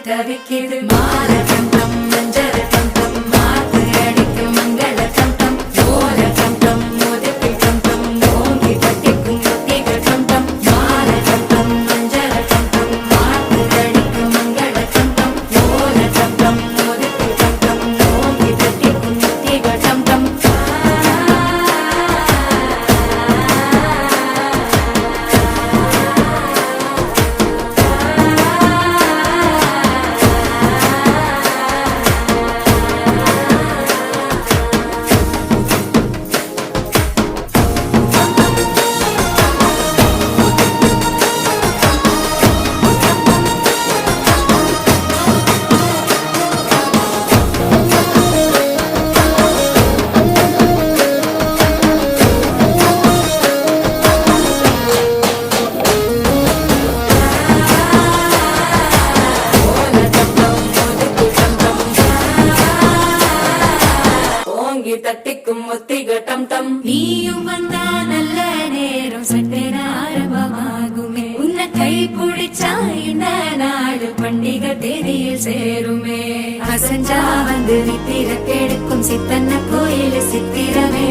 தவிக்கிது மால கண்டம் மஞ்சள் கண்டம் மாத்து அடிக்கும் மங்கள கண்டம் ஓல கண்டம் முதுப்பி கண்டம் ஓங்கி கட்டிக்கும் முத்திகள் கண்டம் மால கண்டம் மஞ்சள் கண்டம் மாத்து அடிக்கும் மங்கள கண்டம் ஓல கண்டம் முதுப்பி கண்டம் ஓங்கி கட்டிக்கும் முத்திகள் கண்டம் தட்டிக்கும் முத்திகள் டம் டம் நீயும் வந்தா நல்ல நேரம் சட்டென ஆரம்பமாகுமே உன்னை கை பிடிச்சா இந்த நாடு பண்டிகை தேதியில் சேருமே அசஞ்சா வந்து நித்திர கெடுக்கும் சித்தன்ன கோயில் சித்திரமே